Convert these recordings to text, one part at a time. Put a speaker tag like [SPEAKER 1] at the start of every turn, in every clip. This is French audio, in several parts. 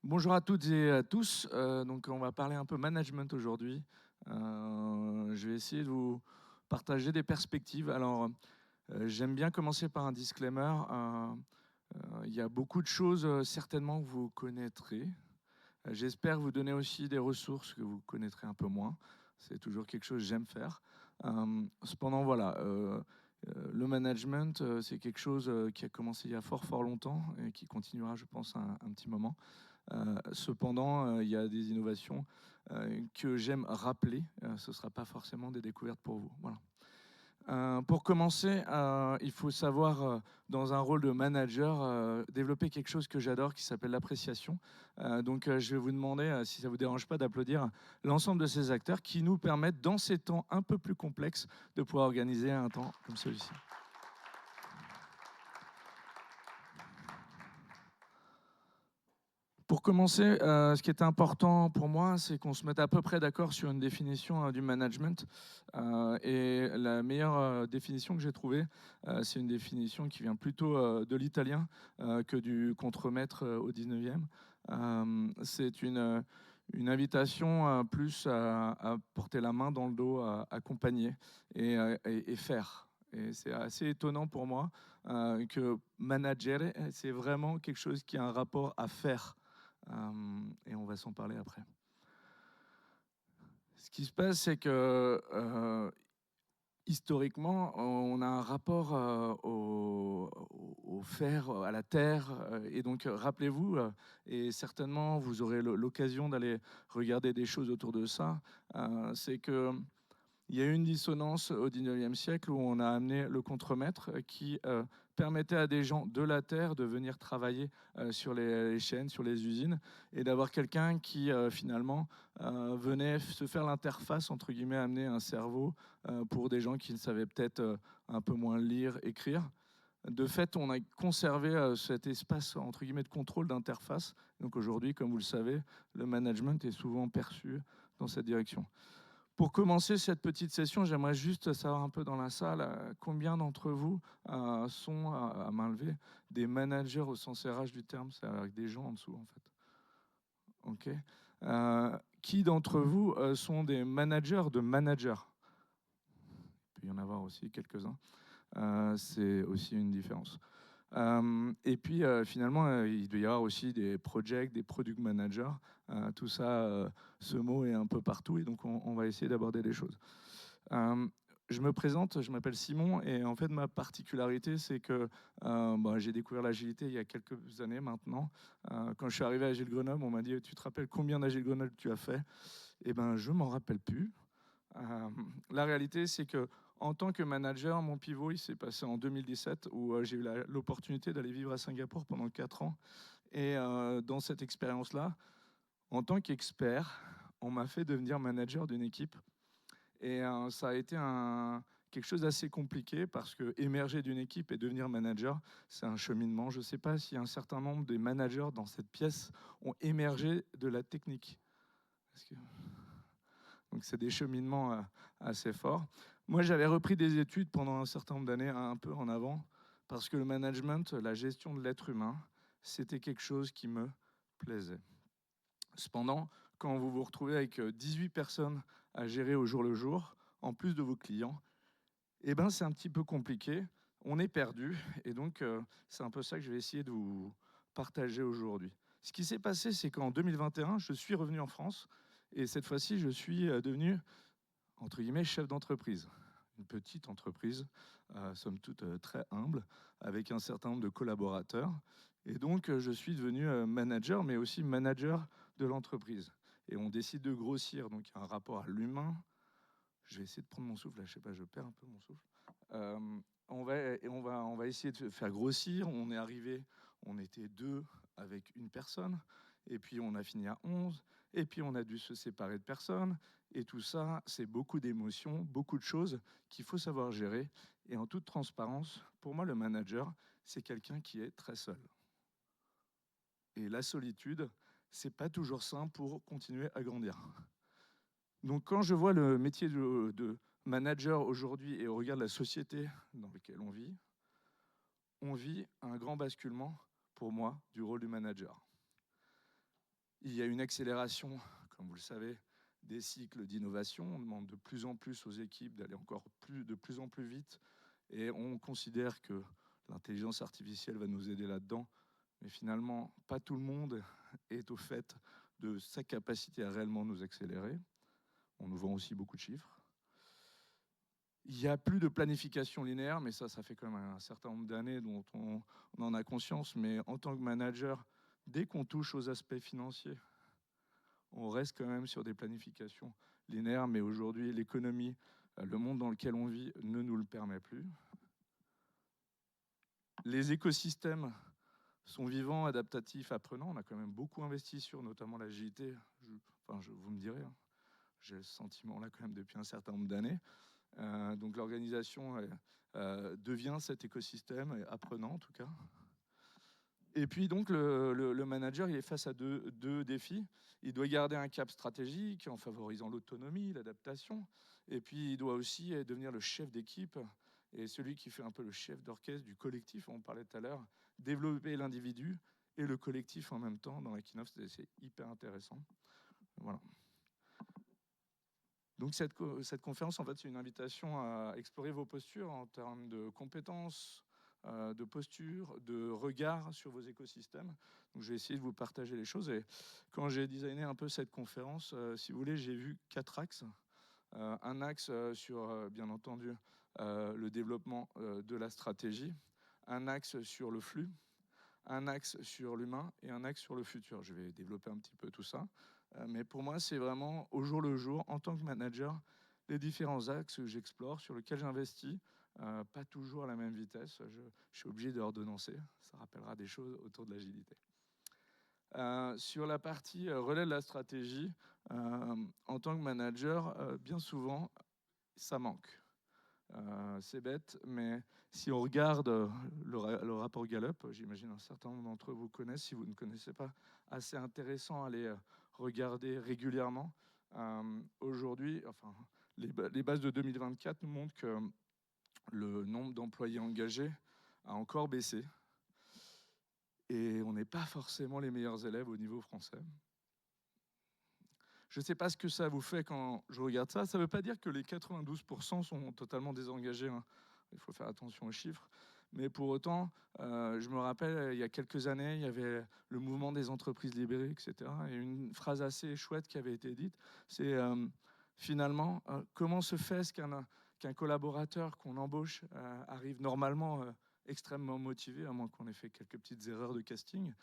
[SPEAKER 1] Bonjour à toutes et à tous. Donc, on va parler un peu management aujourd'hui. Je vais essayer de vous partager des perspectives. Alors, j'aime bien commencer par un disclaimer. Il y a beaucoup de choses certainement que vous connaîtrez. J'espère vous donner aussi des ressources que vous connaîtrez un peu moins. C'est toujours quelque chose que j'aime faire. Cependant, voilà, le management, c'est quelque chose qui a commencé il y a fort fort longtemps et qui continuera, je pense, un petit moment. Cependant, il y a des innovations que j'aime rappeler. Ce ne sera pas forcément des découvertes pour vous. Voilà. Pour commencer, il faut savoir, dans un rôle de manager, développer quelque chose que j'adore qui s'appelle l'appréciation. Donc, je vais vous demander, si ça ne vous dérange pas, d'applaudir l'ensemble de ces acteurs qui nous permettent, dans ces temps un peu plus complexes, de pouvoir organiser un temps comme celui-ci. Pour commencer, ce qui est important pour moi, c'est qu'on se mette à peu près d'accord sur une définition du management. Et la meilleure définition que j'ai trouvée, c'est une définition qui vient plutôt de l'italien que du contremaître au 19e. C'est une invitation plus à porter la main dans le dos, à accompagner et faire. Et c'est assez étonnant pour moi que manager, c'est vraiment quelque chose qui a un rapport à faire. Et on va s'en parler après. Ce qui se passe, c'est que historiquement, on a un rapport au fer, à la terre. Et donc, rappelez-vous, et certainement vous aurez l'occasion d'aller regarder des choses autour de ça, c'est que il y a eu une dissonance au XIXe siècle où on a amené le contremaître qui permettait à des gens de la terre de venir travailler sur les chaînes, sur les usines, et d'avoir quelqu'un qui finalement venait se faire l'interface, entre guillemets, amener un cerveau pour des gens qui ne savaient peut-être un peu moins lire, écrire. De fait, on a conservé cet espace entre guillemets de contrôle d'interface. Donc aujourd'hui, comme vous le savez, le management est souvent perçu dans cette direction. Pour commencer cette petite session, j'aimerais juste savoir un peu dans la salle combien d'entre vous sont, à main levée, des managers au sens RH du terme, c'est avec des gens en dessous en fait. Ok. Qui d'entre vous sont des managers de managers? Il peut y en avoir aussi quelques-uns. C'est aussi une différence. Et puis finalement, il doit y avoir aussi des projects, des product managers. Tout ça, ce mot est un peu partout et donc on va essayer d'aborder des choses. Je me présente, je m'appelle Simon et en fait ma particularité c'est que j'ai découvert l'agilité il y a quelques années maintenant. Quand je suis arrivé à Agile Grenoble, on m'a dit tu te rappelles combien d'Agile Grenoble tu as fait? Eh ben je m'en rappelle plus. Euh, la réalité, c'est que en tant que manager, mon pivot, il s'est passé en 2017 où j'ai eu l'opportunité d'aller vivre à Singapour pendant 4 ans. Et dans cette expérience-là, en tant qu'expert, on m'a fait devenir manager d'une équipe. Et ça a été quelque chose d'assez compliqué parce que émerger d'une équipe et devenir manager, c'est un cheminement. Je ne sais pas si un certain nombre des managers dans cette pièce ont émergé de la technique. Est-ce que... Donc c'est des cheminements assez forts. Moi, j'avais repris des études pendant un certain nombre d'années, un peu en avant, parce que le management, la gestion de l'être humain, c'était quelque chose qui me plaisait. Cependant, quand vous vous retrouvez avec 18 personnes à gérer au jour le jour, en plus de vos clients, eh ben, c'est un petit peu compliqué. On est perdu. Et donc, c'est un peu ça que je vais essayer de vous partager aujourd'hui. Ce qui s'est passé, c'est qu'en 2021, je suis revenu en France. Et cette fois-ci, je suis devenu entre guillemets, chef d'entreprise. Une petite entreprise, somme toute très humble, avec un certain nombre de collaborateurs. Et donc, je suis devenu manager, mais aussi manager de l'entreprise. Et on décide de grossir, donc il y a un rapport à l'humain. Je vais essayer de prendre mon souffle, là, je sais pas, je perds un peu mon souffle. On va essayer de faire grossir. On est arrivé, on était 2 avec une personne, et puis on a fini à 11, et puis on a dû se séparer de personnes. Et tout ça, c'est beaucoup d'émotions, beaucoup de choses qu'il faut savoir gérer. Et en toute transparence, pour moi, le manager, c'est quelqu'un qui est très seul. Et la solitude, c'est pas toujours simple pour continuer à grandir. Donc quand je vois le métier de manager aujourd'hui et on regarde la société dans laquelle on vit un grand basculement, pour moi, du rôle du manager. Il y a une accélération, comme vous le savez, des cycles d'innovation. On demande de plus en plus aux équipes d'aller de plus en plus vite. Et on considère que l'intelligence artificielle va nous aider là-dedans. Mais finalement, pas tout le monde est au fait de sa capacité à réellement nous accélérer. On nous vend aussi beaucoup de chiffres. Il n'y a plus de planification linéaire, mais ça fait quand même un certain nombre d'années dont on en a conscience. Mais en tant que manager, dès qu'on touche aux aspects financiers, on reste quand même sur des planifications linéaires. Mais aujourd'hui, l'économie, le monde dans lequel on vit ne nous le permet plus. Les écosystèmes sont vivants, adaptatifs, apprenants. On a quand même beaucoup investi sur notamment l'agilité. Vous me direz, hein, j'ai ce sentiment-là quand même depuis un certain nombre d'années. Donc l'organisation devient cet écosystème apprenant en tout cas. Et puis donc le manager il est face à deux défis. Il doit garder un cap stratégique en favorisant l'autonomie, l'adaptation. Et puis il doit aussi devenir le chef d'équipe et celui qui fait un peu le chef d'orchestre du collectif. On parlait tout à l'heure, développer l'individu et le collectif en même temps dans la keynote, c'est hyper intéressant. Voilà. Donc cette conférence, en fait, c'est une invitation à explorer vos postures en termes de compétences, de posture, de regard sur vos écosystèmes. Donc je vais essayer de vous partager les choses. Et quand j'ai designé un peu cette conférence, si vous voulez, j'ai vu 4 axes. Un axe sur, bien entendu, le développement de la stratégie, un axe sur le flux, un axe sur l'humain et un axe sur le futur. Je vais développer un petit peu tout ça. Mais pour moi, c'est vraiment au jour le jour, en tant que manager, les différents axes que j'explore, sur lesquels j'investis, pas toujours à la même vitesse. Je suis obligé de ordonnancer. Ça rappellera des choses autour de l'agilité. Sur la partie relais de la stratégie, en tant que manager, bien souvent, ça manque. C'est bête, mais si on regarde le rapport Gallup, j'imagine un certain nombre d'entre vous connaissent, si vous ne connaissez pas, assez intéressant à les regarder régulièrement. Aujourd'hui, enfin, les bases de 2024 nous montrent que le nombre d'employés engagés a encore baissé et on n'est pas forcément les meilleurs élèves au niveau français. Je ne sais pas ce que ça vous fait quand je regarde ça. Ça ne veut pas dire que les 92% sont totalement désengagés, hein. Il faut faire attention aux chiffres. Mais pour autant, je me rappelle, il y a quelques années, il y avait le mouvement des entreprises libérées, etc. Et une phrase assez chouette qui avait été dite, c'est finalement, comment se fait-ce qu'un collaborateur qu'on embauche arrive normalement extrêmement motivé, à moins qu'on ait fait quelques petites erreurs de casting,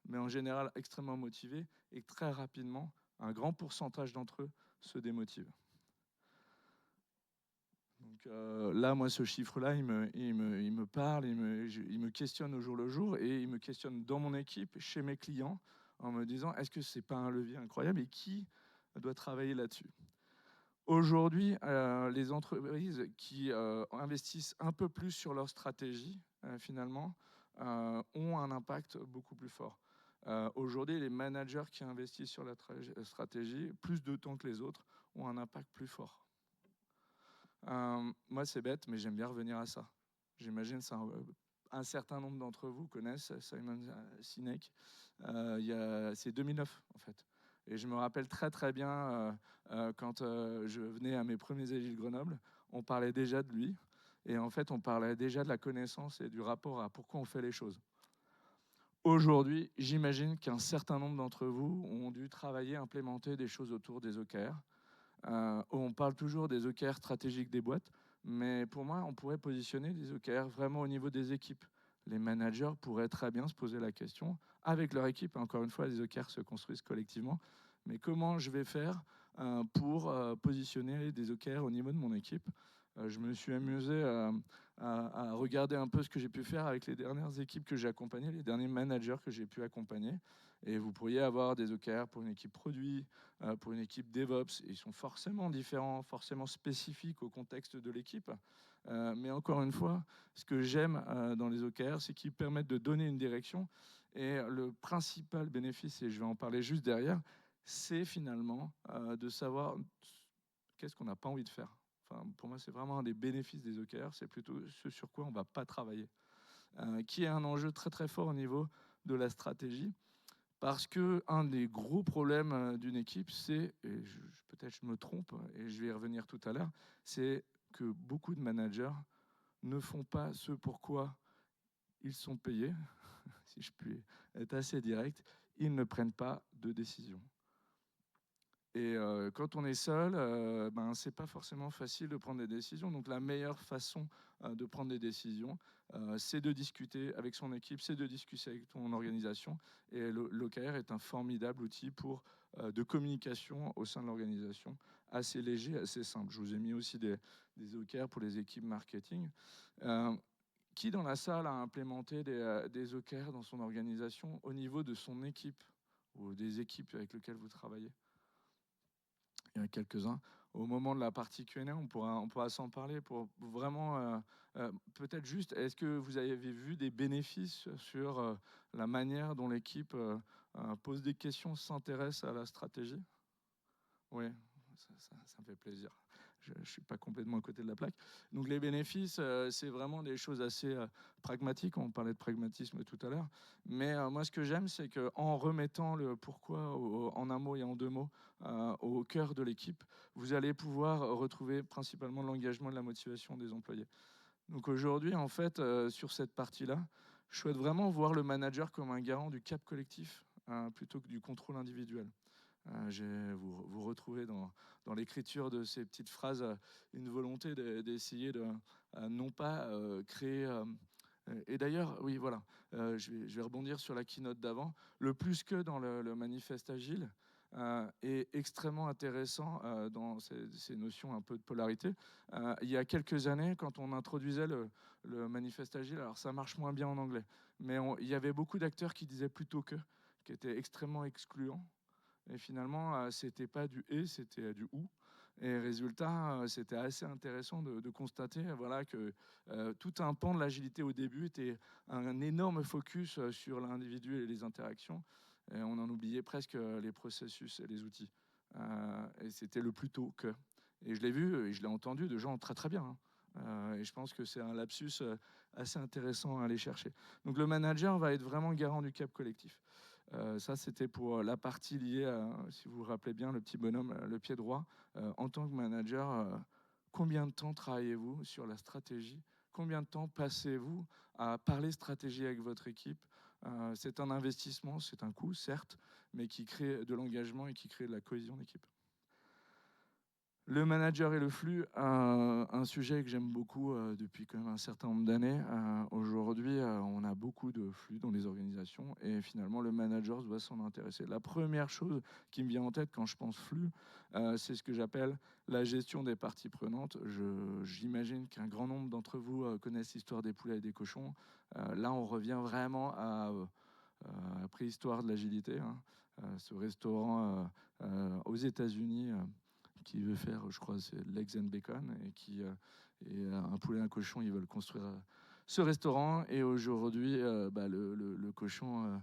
[SPEAKER 1] mais en général extrêmement motivé, et très rapidement, un grand pourcentage d'entre eux se démotivent. Donc là, moi, ce chiffre-là, il me parle, il me questionne au jour le jour, et il me questionne dans mon équipe, chez mes clients, en me disant, est-ce que ce n'est pas un levier incroyable et qui doit travailler là-dessus? Aujourd'hui, les entreprises qui investissent un peu plus sur leur stratégie, finalement, ont un impact beaucoup plus fort. Aujourd'hui, les managers qui investissent sur la stratégie, plus de temps que les autres, ont un impact plus fort. Moi, c'est bête, mais j'aime bien revenir à ça. J'imagine que un certain nombre d'entre vous connaissent Simon Sinek. C'est 2009, en fait. Et je me rappelle très très bien quand je venais à mes premiers Agiles Grenoble, on parlait déjà de lui. Et en fait, on parlait déjà de la connaissance et du rapport à pourquoi on fait les choses. Aujourd'hui, j'imagine qu'un certain nombre d'entre vous ont dû travailler, implémenter des choses autour des OKR. On parle toujours des OKR stratégiques des boîtes, mais pour moi, on pourrait positionner des OKR vraiment au niveau des équipes. Les managers pourraient très bien se poser la question avec leur équipe. Encore une fois, les OKR se construisent collectivement. Mais comment je vais faire pour positionner des OKR au niveau de mon équipe? Je me suis amusé à regarder un peu ce que j'ai pu faire avec les dernières équipes que j'ai accompagnées, les derniers managers que j'ai pu accompagner. Et vous pourriez avoir des OKR pour une équipe produit, pour une équipe DevOps. Ils sont forcément différents, forcément spécifiques au contexte de l'équipe. Mais encore une fois, ce que j'aime dans les OKR, c'est qu'ils permettent de donner une direction. Et le principal bénéfice, et je vais en parler juste derrière, c'est finalement de savoir qu'est-ce qu'on n'a pas envie de faire. Enfin, pour moi, c'est vraiment un des bénéfices des OKR, c'est plutôt ce sur quoi on ne va pas travailler, qui est un enjeu très très fort au niveau de la stratégie, Parce qu'un des gros problèmes d'une équipe, c'est, et peut-être je me trompe, et je vais y revenir tout à l'heure, c'est que beaucoup de managers ne font pas ce pourquoi ils sont payés, si je puis être assez direct, ils ne prennent pas de décision. Et quand on est seul, c'est pas forcément facile de prendre des décisions. Donc la meilleure façon de prendre des décisions, c'est de discuter avec son équipe, c'est de discuter avec ton organisation. Et l'OKR est un formidable outil de communication au sein de l'organisation, assez léger, assez simple. Je vous ai mis aussi des OKR pour les équipes marketing. Qui dans la salle a implémenté des OKR dans son organisation au niveau de son équipe ou des équipes avec lesquelles vous travaillez? Il y en a quelques-uns. Au moment de la partie Q&A, on pourra s'en parler pour vraiment, peut-être juste, est-ce que vous avez vu des bénéfices sur la manière dont l'équipe pose des questions, s'intéresse à la stratégie? Oui, ça me fait plaisir. Je ne suis pas complètement à côté de la plaque. Donc les bénéfices, c'est vraiment des choses assez pragmatiques. On parlait de pragmatisme tout à l'heure. Mais moi, ce que j'aime, c'est qu'en remettant le pourquoi en un mot et en deux mots au cœur de l'équipe, vous allez pouvoir retrouver principalement l'engagement et la motivation des employés. Donc aujourd'hui, en fait, sur cette partie-là, je souhaite vraiment voir le manager comme un garant du cap collectif plutôt que du contrôle individuel. Vous retrouvez dans l'écriture de ces petites phrases une volonté d'essayer de non pas créer. Et d'ailleurs, oui, voilà, je vais rebondir sur la keynote d'avant. Le plus que dans le manifeste agile est extrêmement intéressant dans ces notions un peu de polarité. Il y a quelques années, quand on introduisait le manifeste agile, alors ça marche moins bien en anglais, mais il y avait beaucoup d'acteurs qui disaient plutôt que, qui étaient extrêmement excluants. Et finalement, c'était pas du et, c'était du ou. Et résultat, c'était assez intéressant de constater voilà, que tout un pan de l'agilité au début était un énorme focus sur l'individu et les interactions. Et on en oubliait presque les processus et les outils. Et c'était le plutôt que. Et je l'ai vu et je l'ai entendu de gens très très bien. Et je pense que c'est un lapsus assez intéressant à aller chercher. Donc le manager va être vraiment garant du cap collectif. Ça, c'était pour la partie liée à, si vous vous rappelez bien, le petit bonhomme, le pied droit. En tant que manager, combien de temps travaillez-vous sur la stratégie? Combien de temps passez-vous à parler stratégie avec votre équipe? C'est un investissement, c'est un coût, certes, mais qui crée de l'engagement et qui crée de la cohésion d'équipe. Le manager et le flux, un sujet que j'aime beaucoup depuis quand même un certain nombre d'années. Aujourd'hui, on a beaucoup de flux dans les organisations et finalement, le manager doit s'en intéresser. La première chose qui me vient en tête quand je pense flux, c'est ce que j'appelle la gestion des parties prenantes. J'imagine qu'un grand nombre d'entre vous connaissent l'histoire des poulets et des cochons. Là, on revient vraiment à la préhistoire de l'agilité. Ce restaurant aux États-Unis qui veut faire, je crois, c'est l'Eggs and Bacon, et un poulet et un cochon, ils veulent construire ce restaurant. Et aujourd'hui, le cochon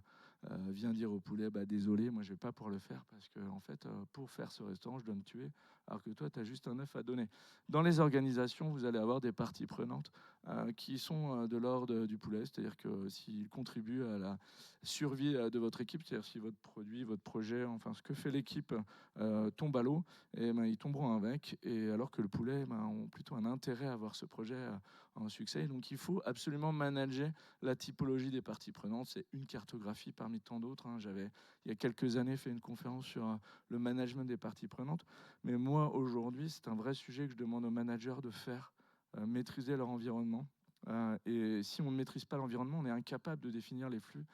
[SPEAKER 1] vient dire au poulet, désolé, moi je vais pas pouvoir le faire parce que en fait, pour faire ce restaurant, je dois me tuer, alors que toi, tu as juste un œuf à donner. Dans les organisations, vous allez avoir des parties prenantes qui sont de l'ordre du poulet, c'est-à-dire que s'ils contribuent à la survie de votre équipe, c'est-à-dire si votre produit, votre projet, enfin ce que fait l'équipe tombe à l'eau, et ils tomberont avec, et alors que le poulet ont plutôt un intérêt à voir ce projet en succès. Donc il faut absolument manager la typologie des parties prenantes. C'est une cartographie parmi tant d'autres. J'avais, il y a quelques années, fait une conférence sur le management des parties prenantes. Mais moi, aujourd'hui, c'est un vrai sujet que je demande aux managers de faire, maîtriser leur environnement. Et si on ne maîtrise pas l'environnement, on est incapable de définir les flux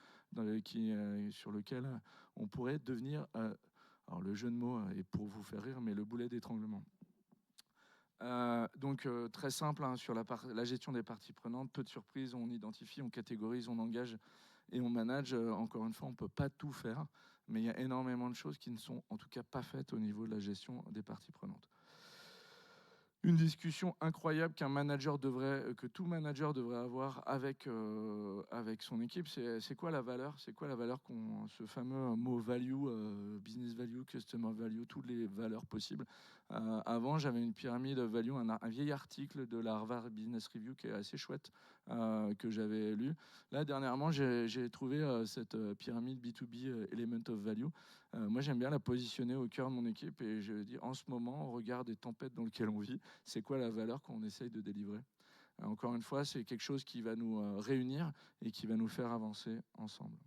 [SPEAKER 1] sur lesquels on pourrait devenir, alors le jeu de mots est pour vous faire rire, mais le boulet d'étranglement. Donc très simple sur la gestion des parties prenantes, peu de surprises, on identifie, on catégorise, on engage et on manage. Encore une fois, on ne peut pas tout faire, mais il y a énormément de choses qui ne sont en tout cas pas faites au niveau de la gestion des parties prenantes. Une discussion incroyable que tout manager devrait avoir avec son équipe, c'est quoi la valeur? C'est quoi la valeur ce fameux mot value, business value, customer value, toutes les valeurs possibles. Avant, j'avais une pyramide value, un vieil article de la Harvard Business Review qui est assez chouette, que j'avais lu. Là, dernièrement, j'ai trouvé cette pyramide B2B Element of Value. Moi, j'aime bien la positionner au cœur de mon équipe et je dis, en ce moment, au regard des tempêtes dans lesquelles on vit, c'est quoi la valeur qu'on essaye de délivrer? Encore une fois, c'est quelque chose qui va nous réunir et qui va nous faire avancer ensemble.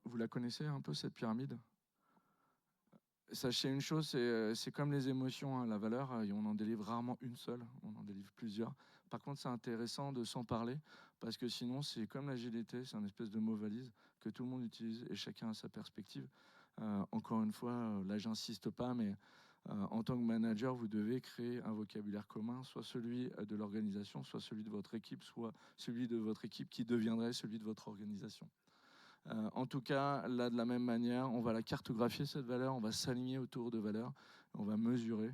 [SPEAKER 1] Vous la connaissez un peu, cette pyramide? Sachez une chose, c'est comme les émotions, hein, la valeur, on en délivre rarement une seule, on en délivre plusieurs. Par contre, c'est intéressant de s'en parler, parce que sinon, c'est comme l'agilité, c'est un espèce de mot valise que tout le monde utilise et chacun a sa perspective. Encore une fois, là, j'insiste pas, mais en tant que manager, vous devez créer un vocabulaire commun, soit celui de l'organisation, soit celui de votre équipe, soit celui de votre équipe qui deviendrait celui de votre organisation. En tout cas, là, de la même manière, on va la cartographier, cette valeur, on va s'aligner autour de valeurs, on va mesurer.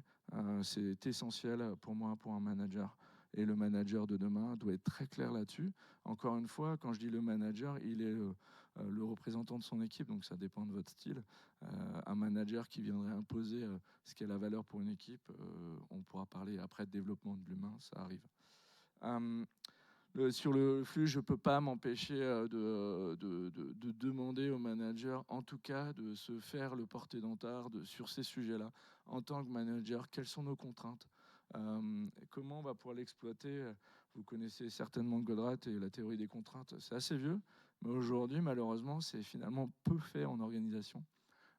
[SPEAKER 1] C'est essentiel pour moi, pour un manager. Et le manager de demain doit être très clair là-dessus. Encore une fois, quand je dis le manager, il est le représentant de son équipe, donc ça dépend de votre style. Un manager qui viendrait imposer ce qu'est la valeur pour une équipe, on pourra parler après de développement de l'humain, ça arrive. Sur le flux, je ne peux pas m'empêcher de demander au manager, en tout cas, de se faire le porte-étendard sur ces sujets-là. En tant que manager, quelles sont nos contraintes? Comment on va pouvoir l'exploiter? Vous connaissez certainement Goldratt et la théorie des contraintes. C'est assez vieux, mais aujourd'hui, malheureusement, c'est finalement peu fait en organisation.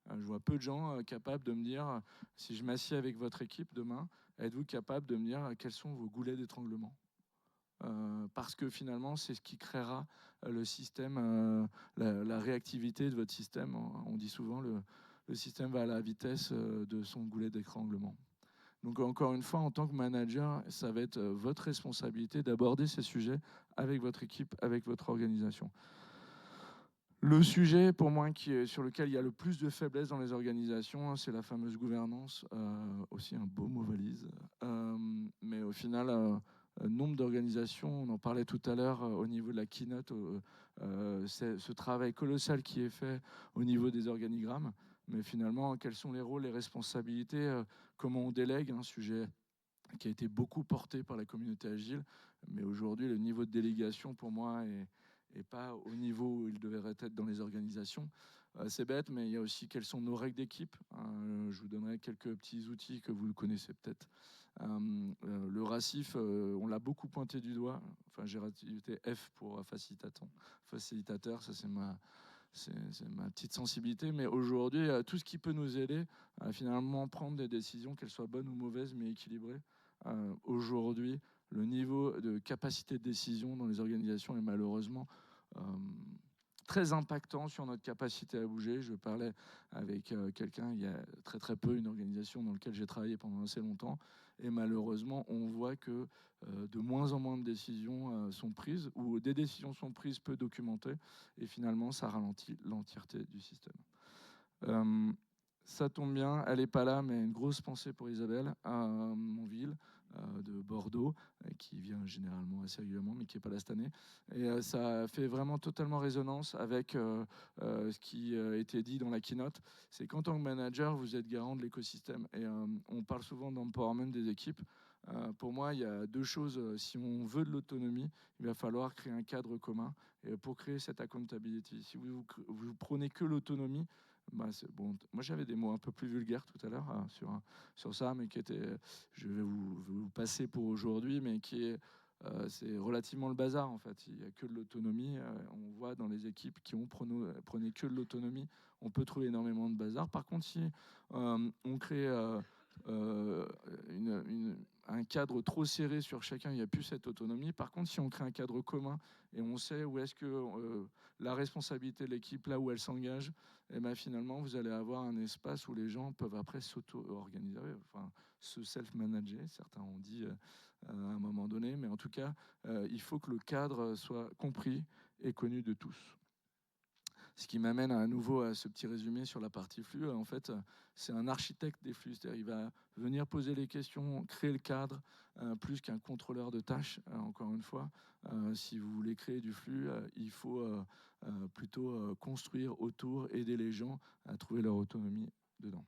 [SPEAKER 1] Je vois peu de gens capables de me dire, si je m'assieds avec votre équipe demain, êtes-vous capable de me dire quels sont vos goulets d'étranglement? Parce que finalement, c'est ce qui créera le système, la réactivité de votre système. On dit souvent le système va à la vitesse de son goulet d'étranglement. Donc encore une fois, en tant que manager, ça va être votre responsabilité d'aborder ces sujets avec votre équipe, avec votre organisation. Le sujet, pour moi, sur lequel il y a le plus de faiblesse dans les organisations, c'est la fameuse gouvernance, aussi un beau mot valise. Mais au final, nombre d'organisations, on en parlait tout à l'heure au niveau de la keynote, c'est ce travail colossal qui est fait au niveau des organigrammes. Mais finalement, quels sont les rôles, les responsabilités, comment on délègue, un sujet qui a été beaucoup porté par la communauté agile. Mais aujourd'hui, le niveau de délégation, pour moi, est pas au niveau où il devrait être dans les organisations. C'est bête, mais il y a aussi quelles sont nos règles d'équipe. Je vous donnerai quelques petits outils que vous connaissez peut-être. Le RACIF, on l'a beaucoup pointé du doigt. Enfin, j'ai rajouté F pour facilitateur. Ça, c'est ma petite sensibilité. Mais aujourd'hui, tout ce qui peut nous aider à finalement prendre des décisions, qu'elles soient bonnes ou mauvaises, mais équilibrées. Aujourd'hui, le niveau de capacité de décision dans les organisations est malheureusement très impactant sur notre capacité à bouger. Je parlais avec quelqu'un il y a très très peu, une organisation dans laquelle j'ai travaillé pendant assez longtemps, et malheureusement on voit que de moins en moins de décisions sont prises, ou des décisions sont prises peu documentées, et finalement ça ralentit l'entièreté du système. Ça tombe bien, elle n'est pas là, mais une grosse pensée pour Isabelle, à Montville, de Bordeaux, qui vient généralement assez régulièrement, mais qui n'est pas là cette année. Et ça fait vraiment totalement résonance avec ce qui a été dit dans la keynote. C'est qu'en tant que manager, vous êtes garant de l'écosystème. Et on parle souvent d'empowerment des équipes. Pour moi, il y a deux choses. Si on veut de l'autonomie, il va falloir créer un cadre commun. Et pour créer cette accountability, si vous prenez que l'autonomie, bah, bon. Moi, j'avais des mots un peu plus vulgaires tout à l'heure sur ça, mais qui étaient, je vais vous passer pour aujourd'hui, mais c'est relativement le bazar en fait. Il n'y a que de l'autonomie. On voit dans les équipes qui prenez que de l'autonomie, on peut trouver énormément de bazar. Par contre, si on crée un cadre trop serré sur chacun, il n'y a plus cette autonomie. Par contre, si on crée un cadre commun et on sait où est-ce que la responsabilité de l'équipe, là où elle s'engage, et ben finalement, vous allez avoir un espace où les gens peuvent après s'auto-organiser, enfin, se self-manager, certains ont dit à un moment donné, mais en tout cas, il faut que le cadre soit compris et connu de tous. Ce qui m'amène à nouveau à ce petit résumé sur la partie flux. En fait, c'est un architecte des flux. C'est-à-dire, il va venir poser les questions, créer le cadre, plus qu'un contrôleur de tâches. Encore une fois, si vous voulez créer du flux, il faut plutôt construire autour, aider les gens à trouver leur autonomie dedans.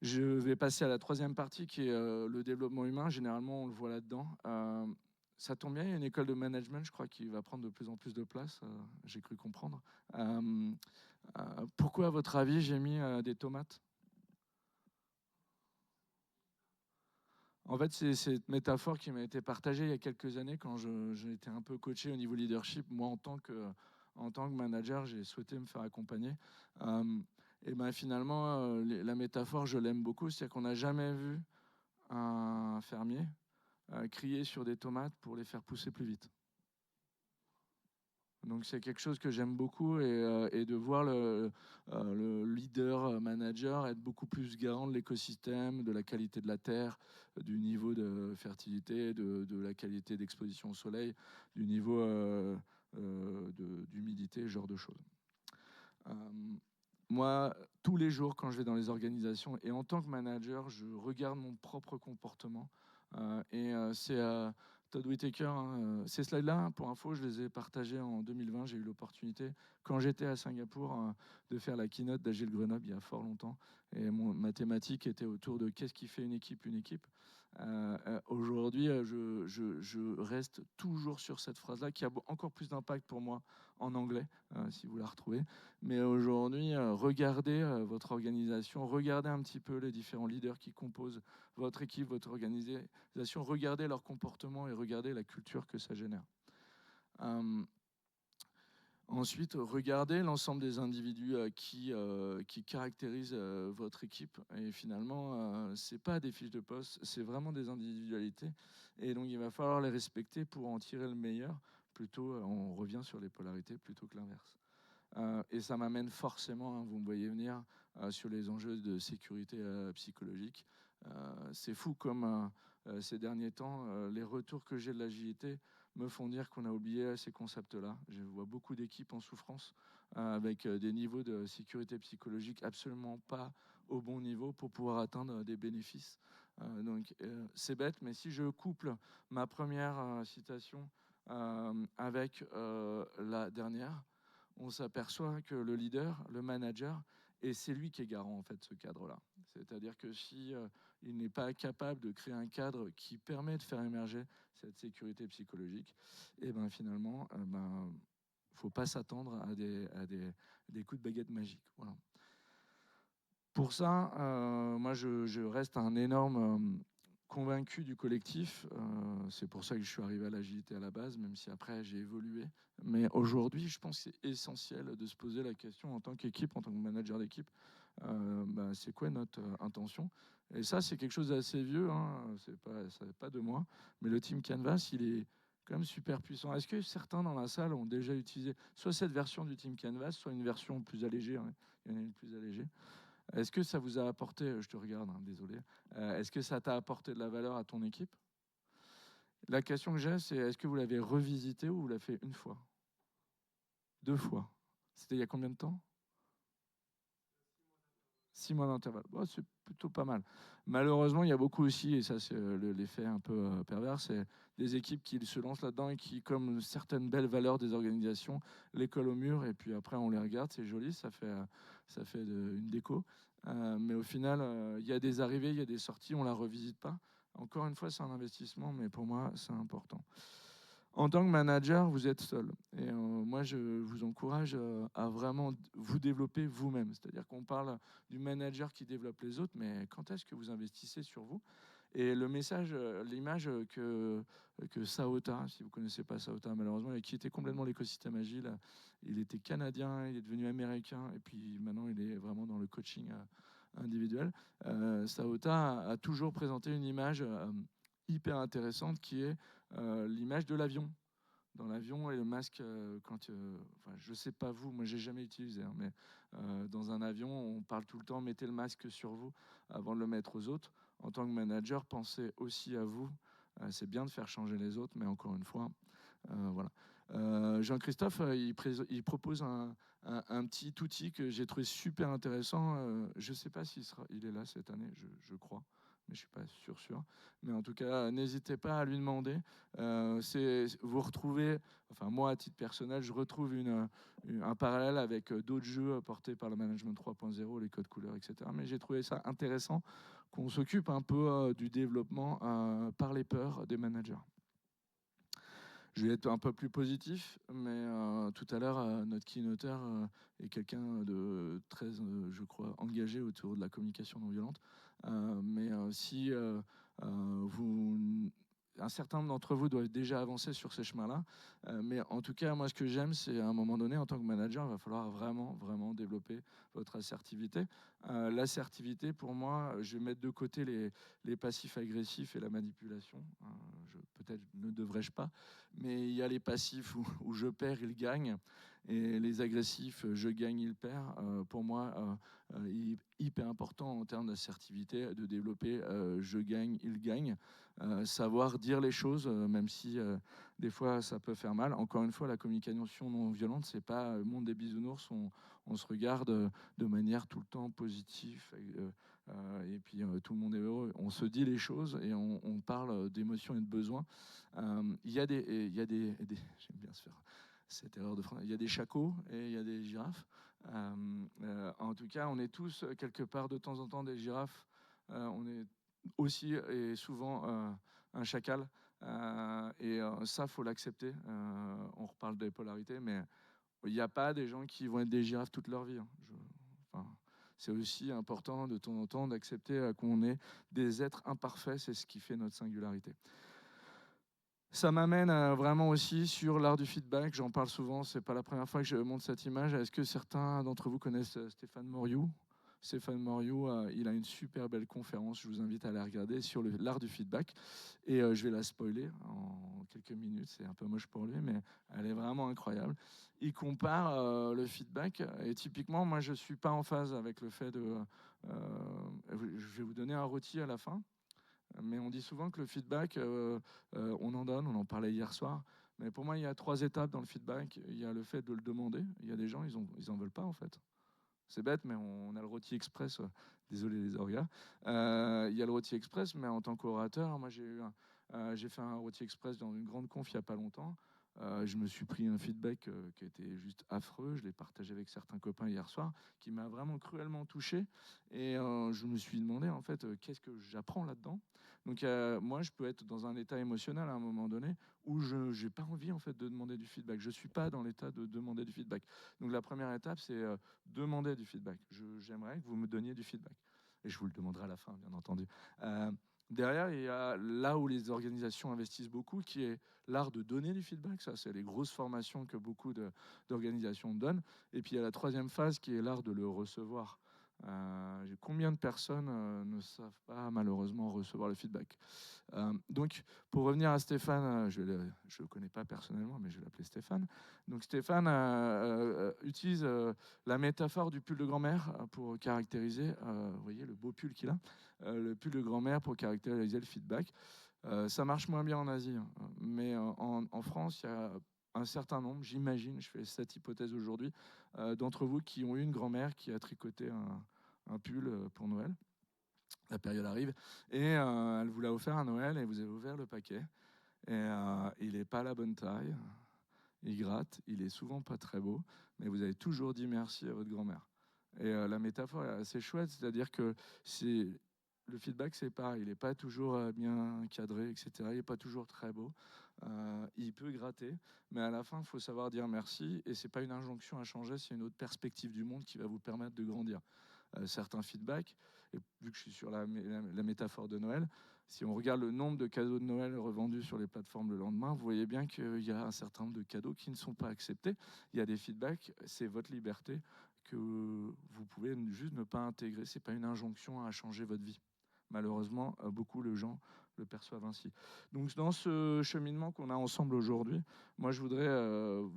[SPEAKER 1] Je vais passer à la troisième partie qui est le développement humain. Généralement, on le voit là-dedans. Ça tombe bien, il y a une école de management, je crois, qui va prendre de plus en plus de place. J'ai cru comprendre. Pourquoi, à votre avis, j'ai mis des tomates? En fait, c'est cette métaphore qui m'a été partagée il y a quelques années quand j'ai été un peu coaché au niveau leadership. Moi, en tant que manager, j'ai souhaité me faire accompagner. Et ben finalement, la métaphore, je l'aime beaucoup. C'est-à-dire qu'on n'a jamais vu un fermier crier sur des tomates pour les faire pousser plus vite. Donc c'est quelque chose que j'aime beaucoup et de voir le leader manager être beaucoup plus garant de l'écosystème, de la qualité de la terre, du niveau de fertilité, de la qualité d'exposition au soleil, du niveau d'humidité, ce genre de choses. Euh, Moi, tous les jours, quand je vais dans les organisations et en tant que manager, je regarde mon propre comportement. C'est Todd Whitaker. Hein, ces slides-là, hein, pour info, je les ai partagés en 2020. J'ai eu l'opportunité, quand j'étais à Singapour, de faire la keynote d'Agile Grenoble il y a fort longtemps. Et ma thématique était autour de qu'est-ce qui fait une équipe une équipe. Aujourd'hui, je reste toujours sur cette phrase-là qui a encore plus d'impact pour moi en anglais, si vous la retrouvez. Mais aujourd'hui, regardez votre organisation, regardez un petit peu les différents leaders qui composent votre équipe, votre organisation, regardez leur comportement et regardez la culture que ça génère. Ensuite, regardez l'ensemble des individus qui caractérisent votre équipe. Et finalement, ce n'est pas des fiches de poste, c'est vraiment des individualités. Et donc, il va falloir les respecter pour en tirer le meilleur. Plutôt, on revient sur les polarités plutôt que l'inverse. Et ça m'amène forcément, hein, vous me voyez venir, sur les enjeux de sécurité psychologique. C'est fou comme ces derniers temps, les retours que j'ai de l'agilité me font dire qu'on a oublié ces concepts-là. Je vois beaucoup d'équipes en souffrance avec des niveaux de sécurité psychologique absolument pas au bon niveau pour pouvoir atteindre des bénéfices. Donc c'est bête, mais si je couple ma première citation avec la dernière, on s'aperçoit que le leader, le manager, et c'est lui qui est garant en fait de ce cadre-là. C'est-à-dire que si il n'est pas capable de créer un cadre qui permet de faire émerger cette sécurité psychologique, et ben finalement, faut pas s'attendre à des coups de baguette magique. Voilà. Pour ça, moi, je reste un énorme convaincu du collectif. C'est pour ça que je suis arrivé à l'agilité à la base, même si après j'ai évolué. Mais aujourd'hui, je pense que c'est essentiel de se poser la question en tant qu'équipe, en tant que manager d'équipe, c'est quoi notre intention? Et ça, c'est quelque chose d'assez vieux, hein, ça n'est pas de moi, mais le Team Canvas, il est quand même super puissant. Est-ce que certains dans la salle ont déjà utilisé soit cette version du Team Canvas, soit une version plus allégée, hein, il y en a une plus allégée? Est-ce que ça vous a apporté, je te regarde, hein, désolé, est-ce que ça t'a apporté de la valeur à ton équipe? La question que j'ai, c'est est-ce que vous l'avez revisité ou vous l'avez fait une fois? Deux fois? C'était il y a combien de temps? 6 mois d'intervalle. Bon, c'est plutôt pas mal. Malheureusement, il y a beaucoup aussi, et ça c'est l'effet un peu pervers, c'est des équipes qui se lancent là-dedans et qui, comme certaines belles valeurs des organisations, les collent au mur et puis après on les regarde, c'est joli, ça fait une déco. Mais au final, il y a des arrivées, il y a des sorties, on ne la revisite pas. Encore une fois, c'est un investissement, mais pour moi, c'est important. En tant que manager, vous êtes seul. Et moi, je vous encourage à vraiment vous développer vous-même. C'est-à-dire qu'on parle du manager qui développe les autres, mais quand est-ce que vous investissez sur vous? Et le message, l'image que Saota, si vous ne connaissez pas Saota, malheureusement, il a quitté complètement l'écosystème agile. Il était canadien, il est devenu américain, et puis maintenant, il est vraiment dans le coaching individuel. Saota a toujours présenté une image hyper intéressante qui est l'image de l'avion. Dans l'avion et le masque, je ne sais pas vous, moi j'ai jamais utilisé, hein, mais dans un avion, on parle tout le temps, mettez le masque sur vous avant de le mettre aux autres. En tant que manager, pensez aussi à vous. C'est bien de faire changer les autres, mais encore une fois, voilà. Jean-Christophe, il propose un petit outil que j'ai trouvé super intéressant. Je ne sais pas s'il il est là cette année, je crois. mais je suis pas sûr. Mais en tout cas, n'hésitez pas à lui demander. Vous retrouvez, enfin moi à titre personnel, je retrouve un parallèle avec d'autres jeux portés par le management 3.0, les codes couleurs, etc. Mais j'ai trouvé ça intéressant qu'on s'occupe un peu du développement par les pairs des managers. Je vais être un peu plus positif, mais tout à l'heure, notre keynoteur est quelqu'un de très, je crois, engagé autour de la communication non violente. Mais si un certain nombre d'entre vous doivent déjà avancer sur ces chemins-là. Mais en tout cas, moi, ce que j'aime, c'est à un moment donné, en tant que manager, il va falloir vraiment développer votre assertivité. L'assertivité, pour moi, je vais mettre de côté les passifs agressifs et la manipulation. Peut-être ne devrais-je pas, mais il y a les passifs où je perds, il gagne, et les agressifs, je gagne, il perd. Pour moi, il est hyper important en termes d'assertivité de développer je gagne, il gagne. Savoir dire les choses, même si des fois ça peut faire mal. Encore une fois, la communication non violente, c'est pas le monde des bisounours. On se regarde de manière tout le temps positive. Et puis tout le monde est heureux. On se dit les choses et on parle d'émotions et de besoins. Il y a des j'aime bien se faire cette erreur de français. Il y a des chacos et il y a des girafes. En tout cas, on est tous quelque part de temps en temps des girafes. On est aussi et souvent un chacal. Et ça, faut l'accepter. On reparle des polarités, mais il n'y a pas des gens qui vont être des girafes toute leur vie. Enfin, c'est aussi important de temps en temps d'accepter qu'on est des êtres imparfaits. C'est ce qui fait notre singularité. Ça m'amène vraiment aussi sur l'art du feedback. J'en parle souvent, c'est pas la première fois que je montre cette image. Est-ce que certains d'entre vous connaissent Stéphane Moriou? Stéphane Moriou, il a une super belle conférence, je vous invite à la regarder, sur l'art du feedback. Et je vais la spoiler en quelques minutes, c'est un peu moche pour lui, mais elle est vraiment incroyable. Il compare le feedback, et typiquement, moi je ne suis pas en phase avec le fait de... je vais vous donner un rôti à la fin. Mais on dit souvent que le feedback, on en donne, on en parlait hier soir. Mais pour moi, il y a 3 étapes dans le feedback. Il y a le fait de le demander. Il y a des gens, ils en veulent pas en fait. C'est bête, mais on a le rôti express. Désolé les orgas. Il y a le rôti express, mais en tant qu'orateur, moi j'ai fait un rôti express dans une grande conf il n'y a pas longtemps. Je me suis pris un feedback qui était juste affreux. Je l'ai partagé avec certains copains hier soir, qui m'a vraiment cruellement touché. Et je me suis demandé, en fait, qu'est-ce que j'apprends là-dedans. Donc, moi, je peux être dans un état émotionnel à un moment donné où je n'ai pas envie, en fait, de demander du feedback. Je ne suis pas dans l'état de demander du feedback. Donc, la première étape, c'est demander du feedback. J'aimerais que vous me donniez du feedback. Et je vous le demanderai à la fin, bien entendu. Derrière, il y a là où les organisations investissent beaucoup, qui est l'art de donner du feedback. Ça, c'est les grosses formations que beaucoup d'organisations donnent. Et puis, il y a la troisième phase qui est l'art de le recevoir. Combien de personnes ne savent pas malheureusement recevoir le feedback. Donc, pour revenir à Stéphane, je ne le connais pas personnellement, mais je vais l'appeler Stéphane. Donc, Stéphane utilise la métaphore du pull de grand-mère pour caractériser, vous voyez le beau pull qu'il a, le pull de grand-mère pour caractériser le feedback. Ça marche moins bien en Asie, hein, mais en France, il y a un certain nombre, j'imagine, je fais cette hypothèse aujourd'hui, d'entre vous qui ont eu une grand-mère qui a tricoté un pull pour Noël. La période arrive et elle vous l'a offert à Noël et vous avez ouvert le paquet et il n'est pas à la bonne taille, il gratte, il est souvent pas très beau, mais vous avez toujours dit merci à votre grand-mère. Et la métaphore est assez chouette, c'est-à-dire que le feedback, c'est pareil, il n'est pas toujours bien cadré, etc. Il n'est pas toujours très beau. Il peut gratter, mais à la fin, il faut savoir dire merci. Et ce n'est pas une injonction à changer, c'est une autre perspective du monde qui va vous permettre de grandir. Certains feedbacks, et vu que je suis sur la métaphore de Noël, si on regarde le nombre de cadeaux de Noël revendus sur les plateformes le lendemain, vous voyez bien qu'il y a un certain nombre de cadeaux qui ne sont pas acceptés. Il y a des feedbacks, c'est votre liberté que vous pouvez juste ne pas intégrer. Ce n'est pas une injonction à changer votre vie. Malheureusement, beaucoup de gens le perçoivent ainsi. Donc, dans ce cheminement qu'on a ensemble aujourd'hui, moi, je voudrais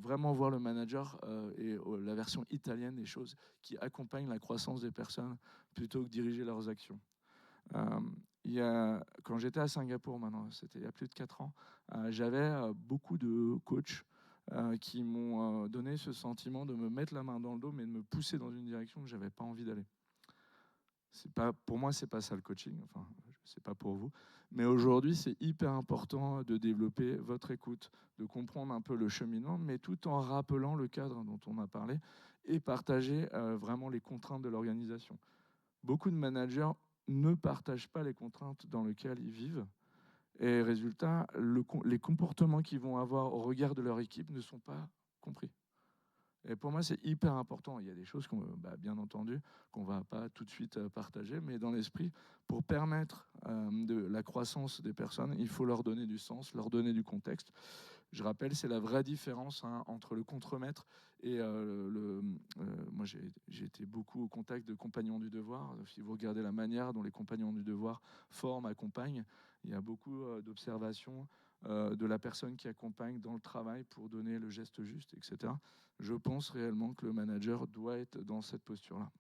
[SPEAKER 1] vraiment voir le manager et la version italienne des choses qui accompagnent la croissance des personnes plutôt que diriger leurs actions. Quand j'étais à Singapour, maintenant, c'était il y a plus de 4 ans, j'avais beaucoup de coachs qui m'ont donné ce sentiment de me mettre la main dans le dos, mais de me pousser dans une direction que je n'avais pas envie d'aller. Pour moi, c'est pas ça le coaching. Enfin, c'est pas pour vous. Mais aujourd'hui, c'est hyper important de développer votre écoute, de comprendre un peu le cheminement, mais tout en rappelant le cadre dont on a parlé et partager vraiment les contraintes de l'organisation. Beaucoup de managers ne partagent pas les contraintes dans lesquelles ils vivent. Et résultat, les comportements qu'ils vont avoir au regard de leur équipe ne sont pas compris. Et pour moi, c'est hyper important. Il y a des choses, bien entendu, qu'on ne va pas tout de suite partager, mais dans l'esprit, pour permettre de la croissance des personnes, il faut leur donner du sens, leur donner du contexte. Je rappelle, c'est la vraie différence entre le contremaître et moi, j'ai été beaucoup au contact de compagnons du devoir. Si vous regardez la manière dont les compagnons du devoir forment, accompagnent, il y a beaucoup d'observations de la personne qui accompagne dans le travail pour donner le geste juste, etc. Je pense réellement que le manager doit être dans cette posture-là.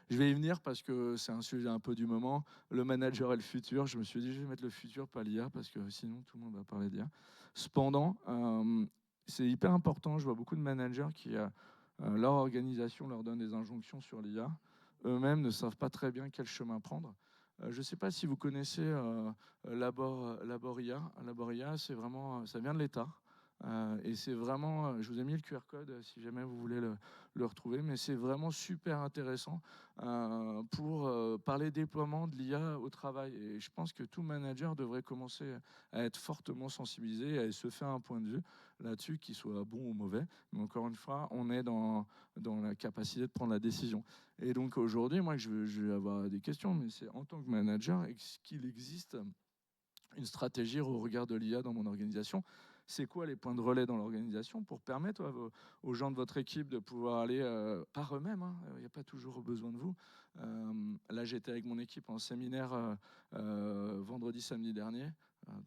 [SPEAKER 1] Je vais y venir parce que c'est un sujet un peu du moment. Le manager et le futur. Je me suis dit, je vais mettre le futur, pas l'IA, parce que sinon tout le monde va parler d'IA. Cependant, c'est hyper important. Je vois beaucoup de managers qui, leur organisation leur donne des injonctions sur l'IA. Eux-mêmes ne savent pas très bien quel chemin prendre. Je ne sais pas si vous connaissez Labor IA. Labor IA, c'est vraiment, ça vient de l'État. Et c'est vraiment, je vous ai mis le QR code si jamais vous voulez le retrouver, mais c'est vraiment super intéressant pour parler déploiement de l'IA au travail. Et je pense que tout manager devrait commencer à être fortement sensibilisé, à se faire un point de vue là-dessus, qu'il soit bon ou mauvais. Mais encore une fois, on est dans la capacité de prendre la décision. Et donc aujourd'hui, moi, je vais avoir des questions, mais c'est en tant que manager, est-ce qu'il existe une stratégie au regard de l'IA dans mon organisation? C'est quoi les points de relais dans l'organisation pour permettre aux gens de votre équipe de pouvoir aller par eux-mêmes, hein, il n'y a pas toujours besoin de vous. Là, j'étais avec mon équipe en séminaire vendredi, samedi dernier,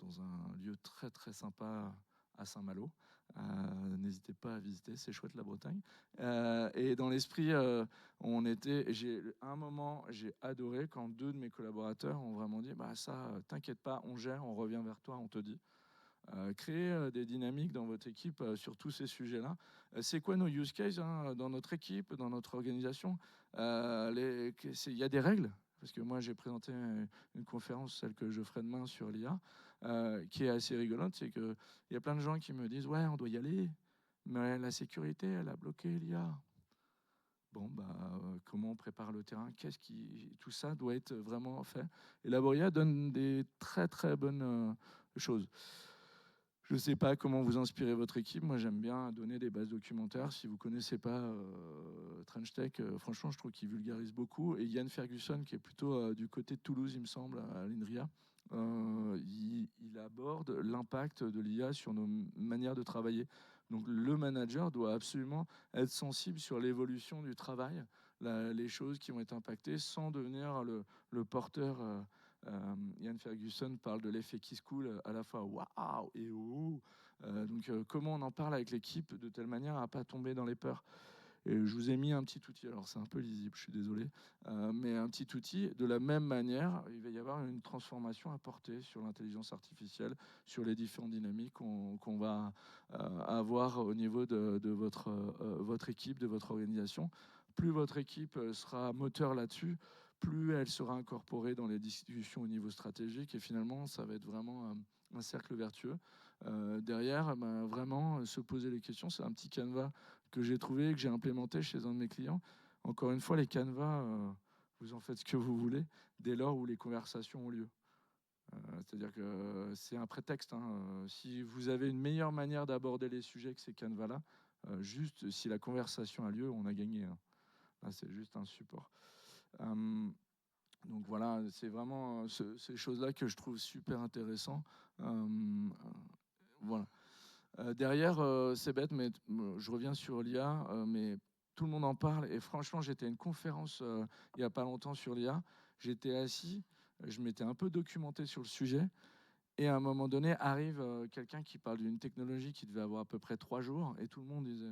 [SPEAKER 1] dans un lieu très très sympa à Saint-Malo. N'hésitez pas à visiter, c'est chouette la Bretagne. Et dans l'esprit, à un moment, j'ai adoré quand deux de mes collaborateurs ont vraiment dit, bah ça, t'inquiète pas, on gère, on revient vers toi, on te dit. Créer des dynamiques dans votre équipe sur tous ces sujets-là. C'est quoi nos use cases dans notre équipe, dans notre organisation? Il y a des règles, parce que moi j'ai présenté une conférence, celle que je ferai demain sur l'IA, qui est assez rigolote. C'est qu'il y a plein de gens qui me disent ouais, on doit y aller, mais la sécurité, elle a bloqué l'IA. Bon, comment on prépare le terrain? Tout ça doit être vraiment fait. Et Laboria donne des très très bonnes choses. Je ne sais pas comment vous inspirez votre équipe. Moi, j'aime bien donner des bases documentaires. Si vous ne connaissez pas TrenchTech, franchement, je trouve qu'il vulgarise beaucoup. Et Yann Ferguson, qui est plutôt du côté de Toulouse, il me semble, à l'INRIA, il aborde l'impact de l'IA sur nos manières de travailler. Donc, le manager doit absolument être sensible sur l'évolution du travail, les choses qui vont être impactées, sans devenir le porteur. Ian Ferguson parle de l'effet qui se coule à la fois waouh et ouh. Donc, comment on en parle avec l'équipe de telle manière à ne pas tomber dans les peurs. Et je vous ai mis un petit outil, alors c'est un peu lisible, je suis désolé, mais un petit outil. De la même manière, il va y avoir une transformation apportée sur l'intelligence artificielle, sur les différentes dynamiques qu'on va avoir au niveau de votre équipe, de votre organisation. Plus votre équipe sera moteur là-dessus, plus elle sera incorporée dans les discussions au niveau stratégique. Et finalement, ça va être vraiment un cercle vertueux. Derrière, vraiment se poser les questions. C'est un petit canevas que j'ai trouvé, que j'ai implémenté chez un de mes clients. Encore une fois, les canevas, vous en faites ce que vous voulez, dès lors où les conversations ont lieu. C'est-à-dire que c'est un prétexte. Si vous avez une meilleure manière d'aborder les sujets que ces canevas-là, juste si la conversation a lieu, on a gagné. Là, c'est juste un support. Donc voilà, c'est vraiment ces choses-là que je trouve super intéressant. Voilà. Derrière, c'est bête, mais je reviens sur l'IA, mais tout le monde en parle. Et franchement, j'étais à une conférence il n'y a pas longtemps sur l'IA. J'étais assis, je m'étais un peu documenté sur le sujet. Et à un moment donné, arrive quelqu'un qui parle d'une technologie qui devait avoir à peu près 3 jours. Et tout le monde disait...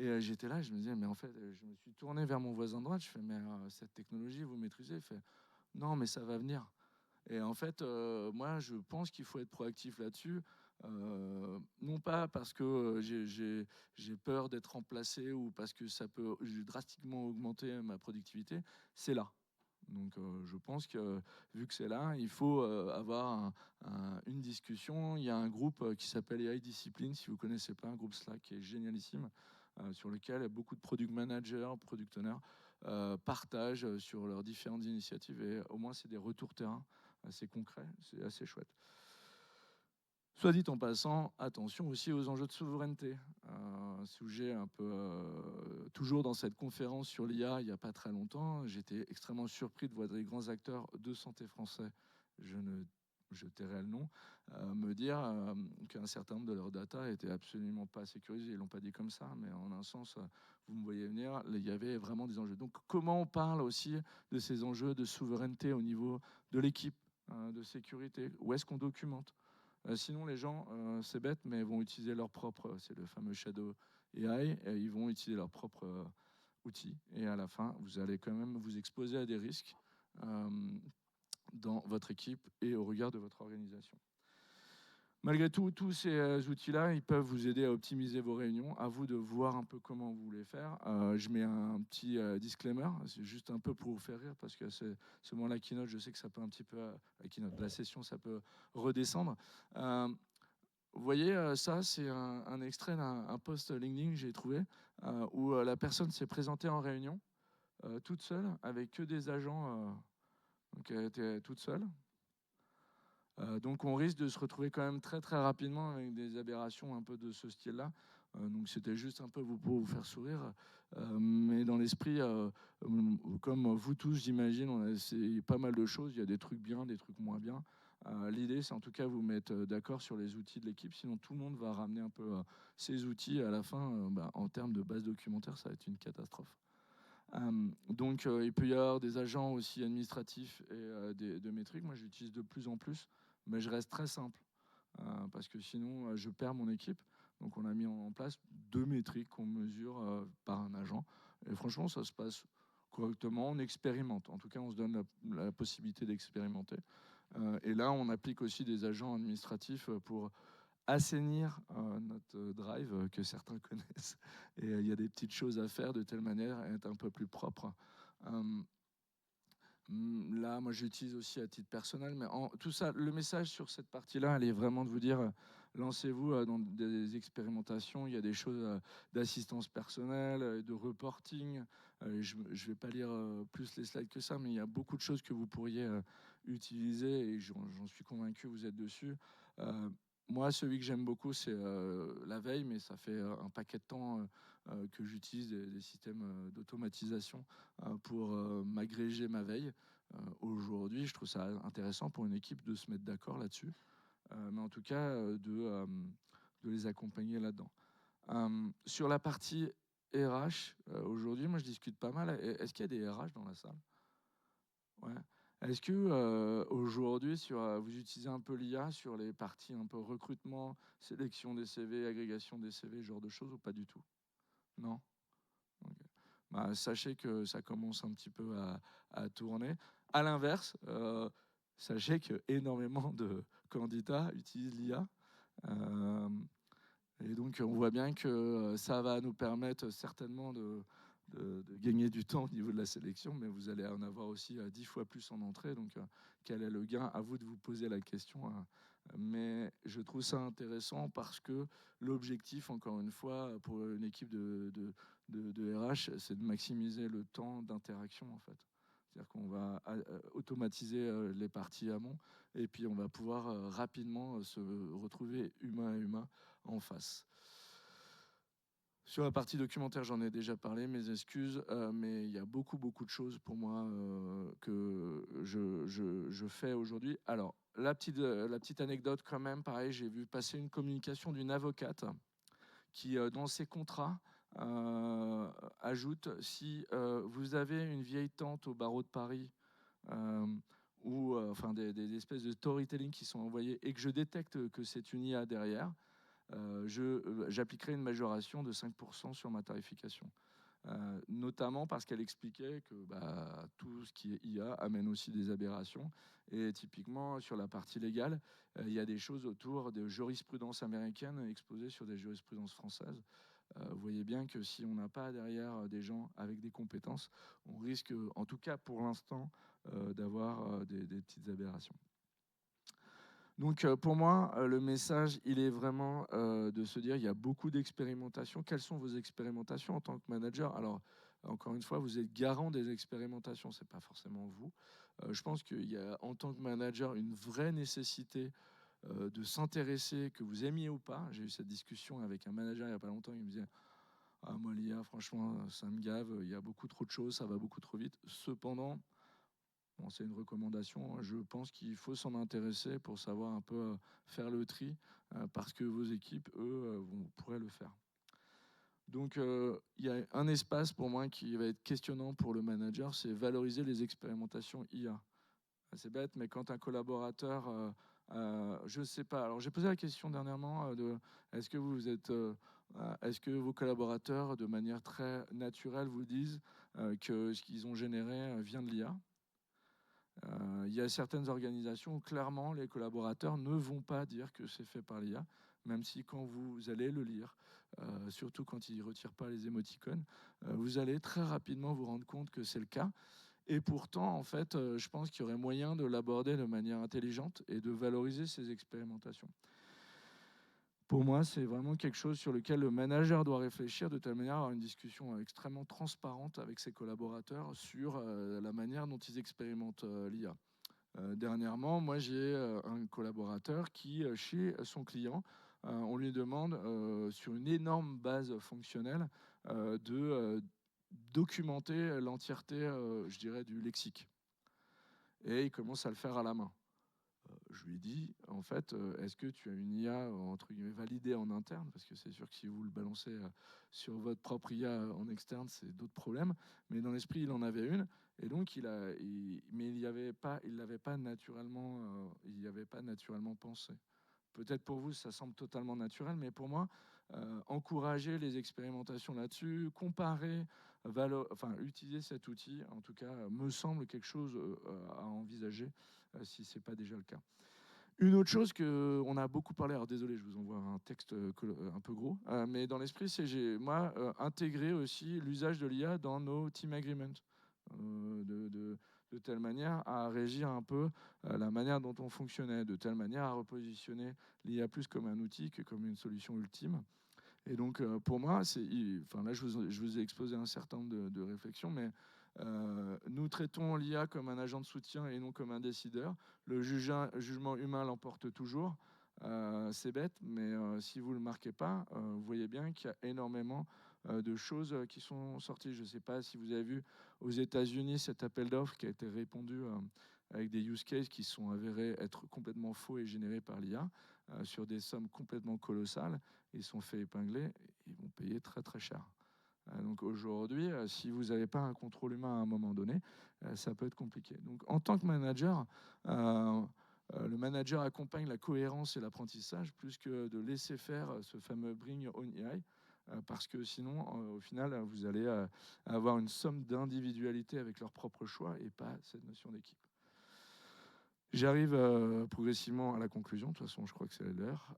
[SPEAKER 1] Et j'étais là, je me disais, mais en fait, je me suis tourné vers mon voisin de droite. Je fais, mais cette technologie, vous maîtrisez? Il fait, non, mais ça va venir. Et en fait, moi, je pense qu'il faut être proactif là-dessus. Non pas parce que j'ai peur d'être remplacé ou parce que ça peut drastiquement augmenter ma productivité. C'est là. Donc je pense que vu que c'est là, il faut avoir une discussion. Il y a un groupe qui s'appelle AI Discipline, si vous ne connaissez pas, un groupe Slack qui est génialissime, sur lequel beaucoup de product managers, product owners partagent sur leurs différentes initiatives. Et au moins, c'est des retours terrain assez concrets, c'est assez chouette. Soit dit en passant, attention aussi aux enjeux de souveraineté. Sujet un peu toujours dans cette conférence sur l'IA il n'y a pas très longtemps, j'étais extrêmement surpris de voir des grands acteurs de santé français, je tairai le nom, me dire qu'un certain nombre de leurs data n'étaient absolument pas sécurisés. Ils ne l'ont pas dit comme ça, mais en un sens, vous me voyez venir, il y avait vraiment des enjeux. Donc comment on parle aussi de ces enjeux de souveraineté au niveau de l'équipe, de sécurité? Où est-ce qu'on documente? Sinon, les gens, c'est bête, mais vont utiliser leur propre, c'est le fameux Shadow AI, et ils vont utiliser leur propre outil. Et à la fin, vous allez quand même vous exposer à des risques dans votre équipe et au regard de votre organisation. Malgré tout, tous ces outils-là, ils peuvent vous aider à optimiser vos réunions. À vous de voir un peu comment vous voulez faire. Je mets un petit disclaimer, c'est juste un peu pour vous faire rire, parce que ce moment la keynote, je sais que ça peut un petit peu, la session, ça peut redescendre. Vous voyez, ça, c'est un extrait d'un post LinkedIn que j'ai trouvé, où la personne s'est présentée en réunion, toute seule, avec que des agents, donc elle était toute seule. Donc on risque de se retrouver quand même très très rapidement avec des aberrations un peu de ce style-là. Donc c'était juste un peu pour vous faire sourire. Mais dans l'esprit, comme vous tous, j'imagine, on a essayé pas mal de choses. Il y a des trucs bien, des trucs moins bien. L'idée, c'est en tout cas vous mettre d'accord sur les outils de l'équipe. Sinon, tout le monde va ramener un peu ses outils. À la fin, en termes de base documentaire, ça va être une catastrophe. Donc il peut y avoir des agents aussi administratifs et de métriques. Moi, j'utilise de plus en plus, mais je reste très simple parce que sinon, je perds mon équipe. Donc on a mis en place 2 métriques qu'on mesure par un agent. Et franchement, ça se passe correctement. On expérimente. En tout cas, on se donne la possibilité d'expérimenter. Et là, on applique aussi des agents administratifs pour assainir notre drive que certains connaissent. Et il y a des petites choses à faire de telle manière à être un peu plus propre. Là, moi, j'utilise aussi à titre personnel, mais tout ça, le message sur cette partie-là, elle est vraiment de vous dire, lancez-vous dans des expérimentations. Il y a des choses d'assistance personnelle, de reporting. Je ne vais pas lire plus les slides que ça, mais il y a beaucoup de choses que vous pourriez utiliser, et j'en suis convaincu, vous êtes dessus. Moi, celui que j'aime beaucoup, c'est la veille, mais ça fait un paquet de temps que j'utilise des systèmes d'automatisation pour m'agréger ma veille. Aujourd'hui, je trouve ça intéressant pour une équipe de se mettre d'accord là-dessus, mais en tout cas de les accompagner là-dedans. Sur la partie RH, aujourd'hui, moi je discute pas mal. Est-ce qu'il y a des RH dans la salle? Ouais. Est-ce que aujourd'hui, vous utilisez un peu l'IA sur les parties un peu recrutement, sélection des CV, agrégation des CV, ce genre de choses, ou pas du tout? Non? Ok. Sachez que ça commence un petit peu à tourner. À l'inverse, sachez que énormément de candidats utilisent l'IA. Et donc, on voit bien que ça va nous permettre certainement de gagner du temps au niveau de la sélection, mais vous allez en avoir aussi 10 fois plus en entrée. Donc, quel est le gain? À vous de vous poser la question. Mais je trouve ça intéressant parce que l'objectif, encore une fois, pour une équipe de RH, c'est de maximiser le temps d'interaction, en fait. C'est-à-dire qu'on va automatiser les parties amont et puis on va pouvoir rapidement se retrouver humain à humain en face. Sur la partie documentaire, j'en ai déjà parlé, mes excuses, mais il y a beaucoup de choses pour moi que je fais aujourd'hui. Alors, la petite anecdote quand même, pareil, j'ai vu passer une communication d'une avocate qui, dans ses contrats, ajoute si vous avez une vieille tante au barreau de Paris ou enfin des espèces de storytelling qui sont envoyés et que je détecte que c'est une IA derrière, j'appliquerai une majoration de 5% sur ma tarification. Notamment parce qu'elle expliquait que tout ce qui est IA amène aussi des aberrations. Et typiquement, sur la partie légale, il y a des choses autour de jurisprudence américaine exposées sur des jurisprudences françaises. Vous voyez bien que si on n'a pas derrière des gens avec des compétences, on risque, en tout cas pour l'instant, d'avoir des petites aberrations. Donc pour moi, le message, il est vraiment de se dire, il y a beaucoup d'expérimentations. Quelles sont vos expérimentations en tant que manager? Alors, encore une fois, vous êtes garant des expérimentations, ce n'est pas forcément vous. Je pense qu'il y a, en tant que manager, une vraie nécessité de s'intéresser, que vous aimiez ou pas. J'ai eu cette discussion avec un manager il n'y a pas longtemps, il me disait « Ah, moi, l'IA, franchement, ça me gave, il y a beaucoup trop de choses, ça va beaucoup trop vite. » Cependant, bon, c'est une recommandation. Je pense qu'il faut s'en intéresser pour savoir un peu faire le tri, parce que vos équipes, eux, pourraient le faire. Donc, il y a un espace pour moi qui va être questionnant pour le manager, c'est valoriser les expérimentations IA. C'est bête, mais quand un collaborateur, je ne sais pas. Alors, j'ai posé la question dernièrement de est-ce que est-ce que vos collaborateurs, de manière très naturelle, vous disent que ce qu'ils ont généré vient de l'IA? Il y a certaines organisations où clairement les collaborateurs ne vont pas dire que c'est fait par l'IA, même si quand vous allez le lire, surtout quand ils ne retirent pas les émoticônes, vous allez très rapidement vous rendre compte que c'est le cas. Et pourtant, en fait, je pense qu'il y aurait moyen de l'aborder de manière intelligente et de valoriser ces expérimentations. Pour moi, c'est vraiment quelque chose sur lequel le manager doit réfléchir de telle manière à avoir une discussion extrêmement transparente avec ses collaborateurs sur la manière dont ils expérimentent l'IA. Dernièrement, moi, j'ai un collaborateur qui, chez son client, on lui demande, sur une énorme base fonctionnelle, de documenter l'entièreté, je dirais, du lexique. Et il commence à le faire à la main. Je lui ai dit, en fait, est-ce que tu as une IA, entre guillemets, validée en interne? Parce que c'est sûr que si vous le balancez sur votre propre IA en externe, c'est d'autres problèmes. Mais dans l'esprit, il en avait une. Et donc, mais il l'avait pas naturellement, il n'y avait pas naturellement pensé. Peut-être pour vous, ça semble totalement naturel, mais pour moi, encourager les expérimentations là-dessus, comparer, utiliser cet outil, en tout cas, me semble quelque chose à envisager si ce n'est pas déjà le cas. Une autre chose qu'on a beaucoup parlé, alors désolé, je vous envoie un texte un peu gros, mais dans l'esprit, c'est moi intégré aussi l'usage de l'IA dans nos team agreements, de telle manière à régir un peu la manière dont on fonctionnait, de telle manière à repositionner l'IA plus comme un outil que comme une solution ultime. Et donc, pour moi, là, je vous ai exposé un certain nombre de réflexions, mais nous traitons l'IA comme un agent de soutien et non comme un décideur. Le jugement humain l'emporte toujours. C'est bête, mais si vous ne le marquez pas, vous voyez bien qu'il y a énormément de choses qui sont sorties. Je ne sais pas si vous avez vu aux États-Unis cet appel d'offres qui a été répondu avec des use cases qui sont avérés être complètement faux et générés par l'IA sur des sommes complètement colossales. Ils sont fait épingler et ils vont payer très très cher. Donc aujourd'hui, si vous n'avez pas un contrôle humain à un moment donné, ça peut être compliqué. Donc en tant que manager, le manager accompagne la cohérence et l'apprentissage plus que de laisser faire ce fameux bring on AI, parce que sinon, au final, vous allez avoir une somme d'individualité avec leurs propres choix et pas cette notion d'équipe. J'arrive progressivement à la conclusion, de toute façon je crois que c'est l'heure.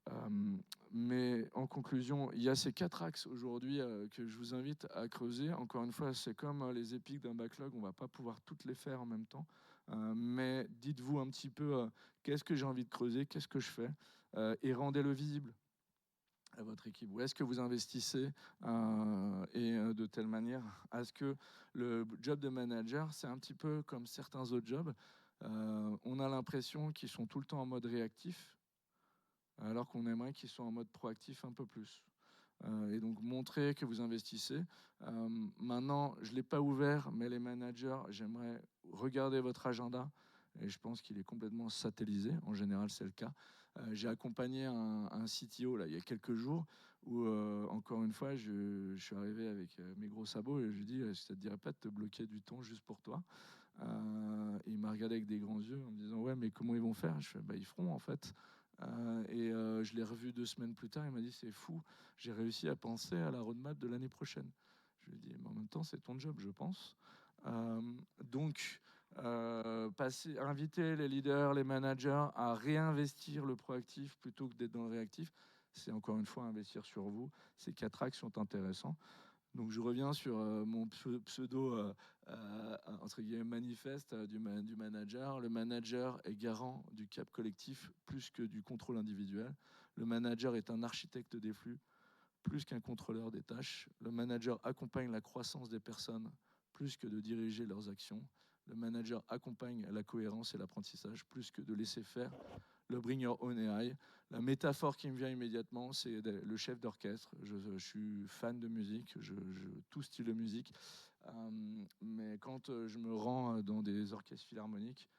[SPEAKER 1] Mais en conclusion, il y a ces 4 axes aujourd'hui que je vous invite à creuser. Encore une fois, c'est comme les épiques d'un backlog, on ne va pas pouvoir toutes les faire en même temps. Mais dites-vous un petit peu qu'est-ce que j'ai envie de creuser, qu'est-ce que je fais, et rendez-le visible à votre équipe. Où est-ce que vous investissez et de telle manière à ce que le job de manager, c'est un petit peu comme certains autres jobs. On a l'impression qu'ils sont tout le temps en mode réactif, alors qu'on aimerait qu'ils soient en mode proactif un peu plus. Et donc montrer que vous investissez. Maintenant, je ne l'ai pas ouvert, mais les managers, j'aimerais regarder votre agenda. Et je pense qu'il est complètement satellisé. En général, c'est le cas. J'ai accompagné un CTO là, il y a quelques jours où, encore une fois, je suis arrivé avec mes gros sabots et je lui ai dit, ça ne te dirait pas de te bloquer du temps juste pour toi? Il m'a regardé avec des grands yeux en me disant, ouais, mais comment ils vont faire? Je fais, bah, ils feront en fait. Je l'ai revu 2 semaines plus tard, il m'a dit, c'est fou, j'ai réussi à penser à la roadmap de l'année prochaine. Je lui ai dit, mais en même temps, c'est ton job, je pense. Donc, inviter les leaders, les managers à réinvestir le proactif plutôt que d'être dans le réactif, c'est encore une fois investir sur vous. Ces 4 axes sont intéressants. Donc je reviens sur mon pseudo entre guillemets manifeste du manager. Le manager est garant du cap collectif plus que du contrôle individuel. Le manager est un architecte des flux plus qu'un contrôleur des tâches. Le manager accompagne la croissance des personnes plus que de diriger leurs actions. Le manager accompagne la cohérence et l'apprentissage plus que de laisser faire le Bring Your Own AI. La métaphore qui me vient immédiatement, c'est le chef d'orchestre. Je suis fan de musique, tout style de musique. Mais quand je me rends dans des orchestres philharmoniques,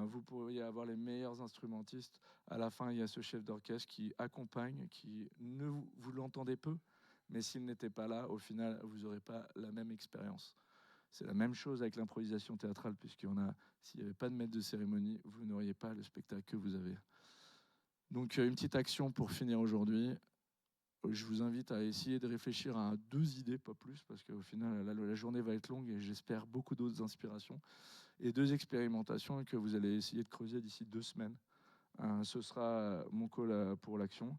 [SPEAKER 1] vous pourriez avoir les meilleurs instrumentistes. À la fin, il y a ce chef d'orchestre qui accompagne, qui ne vous l'entendez peu, mais s'il n'était pas là, au final, vous n'aurez pas la même expérience. C'est la même chose avec l'improvisation théâtrale, s'il n'y avait pas de maître de cérémonie, vous n'auriez pas le spectacle que vous avez. Donc, une petite action pour finir aujourd'hui. Je vous invite à essayer de réfléchir à 2 idées, pas plus, parce qu'au final, la journée va être longue et j'espère beaucoup d'autres inspirations. Et 2 expérimentations que vous allez essayer de creuser d'ici 2 semaines. Ce sera mon call pour l'action.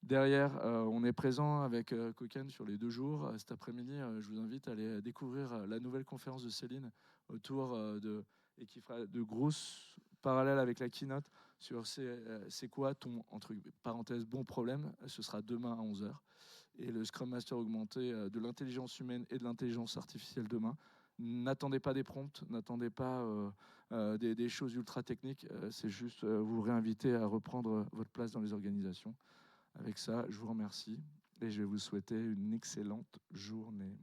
[SPEAKER 1] Derrière, on est présent avec Koken sur les 2 jours. Cet après-midi, je vous invite à aller découvrir la nouvelle conférence de Céline autour et qui fera de grosses parallèles avec la keynote sur c'est quoi ton, entre parenthèses, bon problème. Ce sera demain à 11 h. Et le Scrum Master augmenté de l'intelligence humaine et de l'intelligence artificielle demain. N'attendez pas des prompts, n'attendez pas des choses ultra techniques. C'est juste vous réinviter à reprendre votre place dans les organisations. Avec ça, je vous remercie et je vais vous souhaiter une excellente journée.